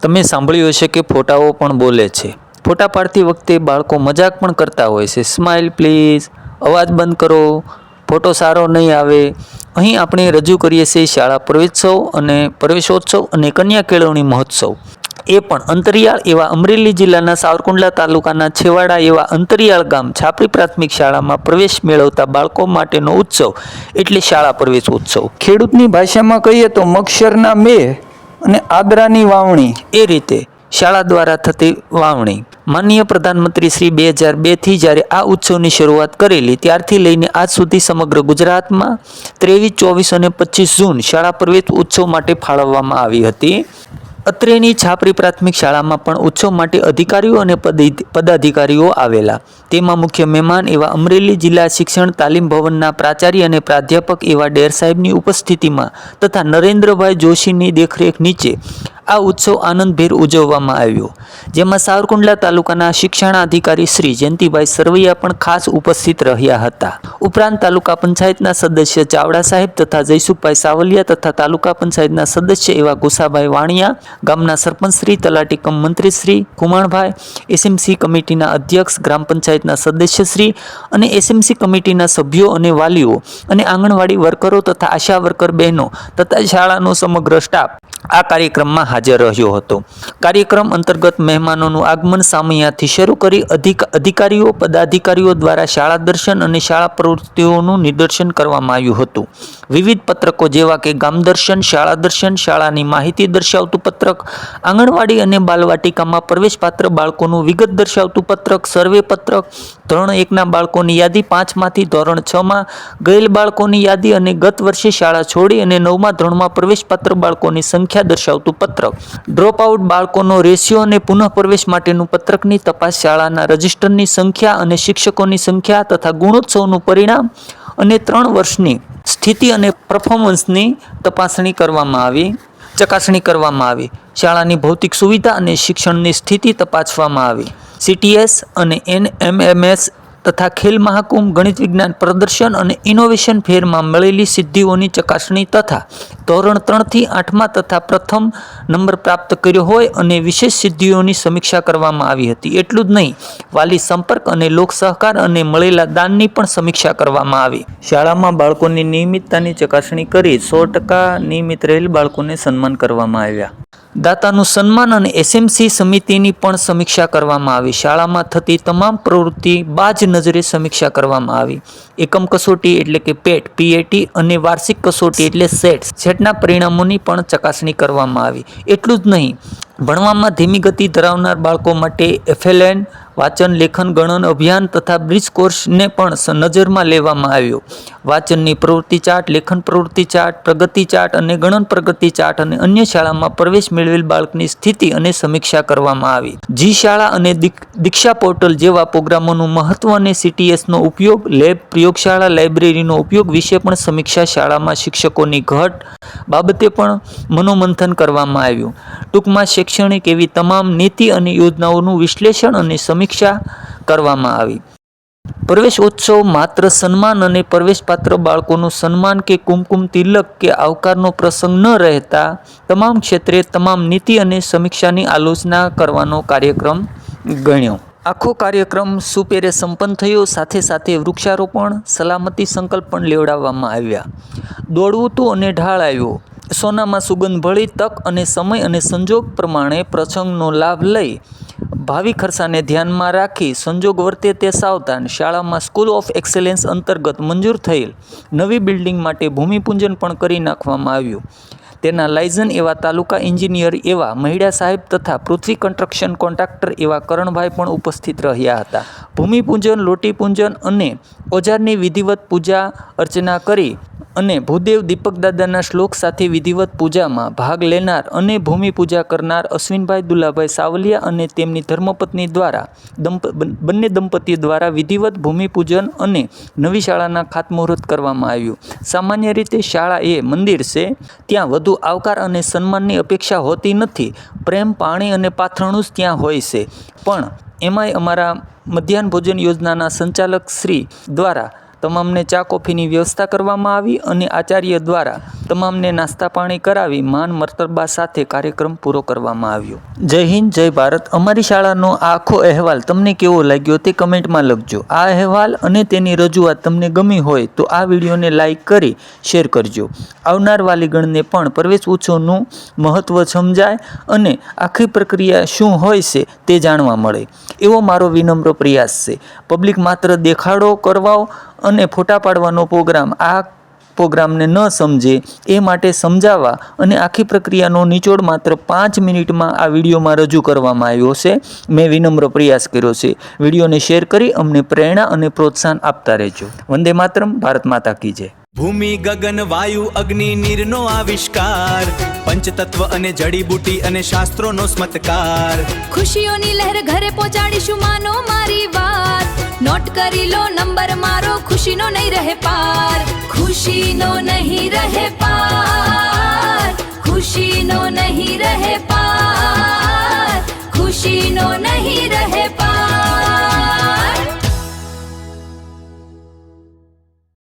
તમે સાંભળ્યું હશે કે ફોટાઓ પણ બોલે છે. ફોટા પાડતી વખતે બાળકો મજાક પણ કરતા હોય છે. સ્માઇલ પ્લીઝ, અવાજ બંધ કરો, ફોટો સારો નહીં આવે. અહીં આપણે રજૂ કરીએ છીએ શાળા પ્રવેશોત્સવ અને કન્યા કેળવણી મહોત્સવ. એ પણ અંતરિયાળ એવા અમરેલી જિલ્લાના સાવરકુંડલા તાલુકાના છેવાડા એવા અંતરિયાળ ગામ છાપરી પ્રાથમિક શાળામાં પ્રવેશ મેળવતા બાળકો માટેનો ઉત્સવ એટલે શાળા પ્રવેશોત્સવ. ખેડૂતની ભાષામાં કહીએ તો મગસરના મે અને આદરાની વાવણી. એ રીતે શાળા દ્વારા થતી વાવણી. માનનીય પ્રધાનમંત્રી શ્રી 2002થી જ્યારે આ ઉત્સવની શરૂઆત કરેલી ત્યારથી લઈને આજ સુધી સમગ્ર ગુજરાતમાં 23, 24 અને 25 જૂન શાળા પ્રવેશ ઉત્સવ માટે ફાળવવામાં આવી હતી. અત્રેની છાપરી પ્રાથમિક શાળામાં પણ ઉત્સવ માટે અધિકારીઓ અને પદાધિકારીઓ આવેલા. તેમાં મુખ્ય મહેમાન એવા અમરેલી જિલ્લા શિક્ષણ તાલીમ ભવનના પ્રાચાર્ય અને પ્રાધ્યાપક એવા ડેર સાહેબની ઉપસ્થિતિમાં તથા નરેન્દ્રભાઈ જોશીની દેખરેખ નીચે આ ઉત્સવ આનંદભેર ઉજવવામાં આવ્યો. જેમાં સાવરકુંડલા તાલુકાના શિક્ષણાધિકારી શ્રી જયંતિભાઈ સરવૈયા પણ ખાસ ઉપસ્થિત રહ્યા હતા. ઉપરાંત તાલુકા પંચાયતના સદસ્ય ચાવડા સાહેબ તથા જયસુખભાઈ સાવલિયા તથા તાલુકા પંચાયતના સદસ્ય એવા ગુસાભાઈ વાણિયા, ગામના સરપંચ શ્રી, તલાટી કમ મંત્રી શ્રી કુમાણભાઈ, એસએમસી કમિટીના અધ્યક્ષ, ગ્રામ પંચાયતના સદસ્ય શ્રી અને એસએમસી કમિટીના સભ્યો અને વાલીઓ અને આંગણવાડી વર્કરો તથા આશા વર્કર બહેનો તથા શાળાનો સમગ્ર સ્ટાફ આ કાર્યક્રમમાં હાજર રહ્યો હતો. કાર્યક્રમ અંતર્ગત મહેમાનોનું આગમન સામૈયાથી શરૂ કરી અધિકારીઓ પદાધિકારીઓ દ્વારા શાળા દર્શન અને શાળા પ્રવૃત્તિઓનું નિદર્શન કરવામાં આવ્યું હતું. વિવિધ પત્રકો જેવા કે ગામ દર્શન, શાળા દર્શન, શાળાની માહિતી દર્શાવતું પત્રક, આંગણવાડી અને બાલવાટિકામાં પ્રવેશપાત્ર બાળકોનું વિગત દર્શાવતું પત્રક, સર્વે પત્રક, ધોરણ 1ના બાળકોની યાદી, 5માંથી ધોરણ 6માં ગયેલ બાળકોની યાદી અને ગત વર્ષે શાળા છોડી અને 9મા ધોરણમાં પ્રવેશપાત્ર બાળકોની સંખ્યા દર્શાવતું પત્રક, ડ્રોપ આઉટ બાળકોનો રેશિયો અને પુનઃ પ્રવેશ માટેનું પત્રકની તપાસ, શાળાના રજિસ્ટરની સંખ્યા અને શિક્ષકોની સંખ્યા તથા ગુણોત્સવનું પરિણામ અને 3 વર્ષની સ્થિતિ અને પરફોર્મન્સની ચકાસણી કરવામાં આવી. શાળાની ભૌતિક સુવિધા અને શિક્ષણની સ્થિતિ તપાસવામાં આવી. CTS અને NMMS તથા ખેલ મહાકુંભ, ગણિત વિજ્ઞાન પ્રદર્શન અને ઇનોવેશન ફેરમાં મળેલી સિદ્ધિઓની ચકાસણી તથા ધોરણ 3થી 8માં તથા પ્રથમ નંબર પ્રાપ્ત કર્યો હોય અને વિશેષ સિદ્ધિઓની સમીક્ષા કરવામાં આવી હતી. એટલું જ નહીં, વાલી સંપર્ક અને લોક સહકાર અને મળેલા દાનની પણ સમીક્ષા કરવામાં આવી. શાળામાં બાળકોની નિયમિતતાની ચકાસણી કરી 100% નિયમિત રહેલ બાળકોને સન્માન કરવામાં આવ્યા. દાતાનું સન્માન અને એસએમસી સમિતિની પણ સમીક્ષા કરવામાં આવી. શાળામાં થતી તમામ પ્રવૃત્તિ બાજ નજરે સમીક્ષા કરવામાં આવી. એકમ કસોટી એટલે કે PAT અને વાર્ષિક કસોટી એટલે સેટના પરિણામોની પણ ચકાસણી કરવામાં આવી. એટલું જ નહીં, ભણવામાં ધીમી ગતિ ધરાવનાર બાળકો માટે FLN વાંચન લેખન ગણન અભિયાન તથા બ્રિજ કોર્સને પણ નજરમાં લેવામાં આવ્યો. વાંચનની પ્રવૃત્તિ ચાર્ટ, લેખન પ્રવૃત્તિ ચાર્ટ, પ્રગતિ ચાર્ટ અને ગણન પ્રગતિ ચાર્ટ અને અન્ય શાળામાં પ્રવેશ મેળવેલ બાળકની સ્થિતિ અને સમીક્ષા કરવામાં આવી. જી શાળા અને દીક્ષા પોર્ટલ જેવા પ્રોગ્રામોનું મહત્વ અને CTSનો ઉપયોગ, લેબ, પ્રયોગશાળા, લાઇબ્રેરીનો ઉપયોગ વિશે પણ સમીક્ષા, શાળામાં શિક્ષકોની ઘટ બાબતે પણ મનોમંથન કરવામાં આવ્યું. ટૂંકમાં શૈક્ષણિક એવી તમામ નીતિ અને યોજનાઓનું વિશ્લેષણ અને સમીક્ષા કરવામાં આવી. પ્રવેશોત્સવ માત્ર સન્માન અને પ્રવેશપાત્ર બાળકોનું સન્માન કે કુમકુમ તિલક કે આવકારનો પ્રસંગ ન રહેતા તમામ ક્ષેત્રે તમામ નીતિ અને સમીક્ષાની આલોચના કરવાનો કાર્યક્રમ ગણ્યો. આખો કાર્યક્રમ સુપેરે સંપન્ન થયો. સાથે સાથે વૃક્ષારોપણ, સલામતી સંકલ્પ પણ લેવડાવવામાં આવ્યા. દોડવું તું અને ઢાળ આવ્યો. સોનામાં સુગંધ ભળી. તક અને સમય અને સંજોગ પ્રમાણે પ્રસંગનો લાભ લઈ ભાવિ ખર્ચાને ધ્યાનમાં રાખી સંજોગ વર્તે તે સાવધાન. શાળામાં સ્કૂલ ઓફ એક્સેલન્સ અંતર્ગત મંજૂર થયેલ નવી બિલ્ડિંગ માટે ભૂમિપૂજન પણ કરી નાખવામાં આવ્યું. તેના લાયઝન એવા તાલુકા એન્જિનિયર એવા મહિડા સાહેબ તથા પૃથ્વી કન્સ્ટ્રક્શન કોન્ટ્રાક્ટર એવા કરણભાઈ પણ ઉપસ્થિત રહ્યા હતા. ભૂમિપૂજન, લોટીપૂજન અને ઓજારની વિધિવત પૂજા અર્ચના કરી અને ભૂદેવ દીપકદાદાના શ્લોક સાથે વિધિવત પૂજામાં ભાગ લેનાર અને ભૂમિપૂજા કરનાર અશ્વિનભાઈ દુલાભાઈ સાવલિયા અને તેમની ધર્મપત્ની દ્વારા બંને દંપતીઓ દ્વારા વિધિવત ભૂમિપૂજન અને નવી શાળાના ખાતમુહૂર્ત કરવામાં આવ્યું. સામાન્ય રીતે શાળા એ મંદિર છે, ત્યાં વધુ આવકાર અને સન્માનની અપેક્ષા હોતી નથી. પ્રેમ, પાણી અને પાથરણું જ ત્યાં હોય છે. પણ એમાંય અમારા મધ્યાહન ભોજન યોજનાના સંચાલક શ્રી દ્વારા તમામને ચા કોફીની વ્યવસ્થા કરવામાં આવી અને આચાર્ય દ્વારા તમામને નાસ્તા પાણી કરાવી માન મર્તબા સાથે કાર્યક્રમ પૂરો કરવામાં આવ્યો. જય હિન્દ, જય ભારત. અમારી શાળાનો આ આખો અહેવાલ તમને કેવો લાગ્યો તે કમેન્ટમાં લખજો. આ અહેવાલ અને તેની રજૂઆત તમને ગમી હોય તો આ વિડીયોને લાઇક કરી શેર કરજો. આવનાર વાલીગણને પણ પ્રવેશ ઉત્સવનું મહત્ત્વ સમજાય અને આખી પ્રક્રિયા શું હોય છે તે જાણવા મળે એવો મારો વિનમ્ર પ્રયાસ છે. પબ્લિક માત્ર દેખાડો કરવા અને ફોટા પાડવાનો પ્રોગ્રામને ન સમજે એ માટે સમજાવવા અને આખી પ્રક્રિયાનો નિચોડ માત્ર 5 મિનિટમાં આ વિડીયોમાં રજૂ કરવામાં આવ્યો છે. મેં વિનમ્ર પ્રયાસ કર્યો છે. વિડીયોને શેર કરી અમને પ્રેરણા અને પ્રોત્સાહન આપતા રહેજો. વંદે માતરમ. ભારત માતા કી જય. ભૂમિ ગગન વાયુ અગ્નિ નીરનો આવિષ્કાર, પંચતત્વ અને જડીબુટી અને શાસ્ત્રોનો સ્મત્કાર. ખુશીઓની લહેર ઘરે પહોંચાડીશું, માનો મારી વાત. નોટ કરી લો નંબર મારો, ખુશીનો નહીં રહે પાર. ખુશીનો નહીં રહે પાર, ખુશીનો નહીં રહે પાર, ખુશીનો નહીં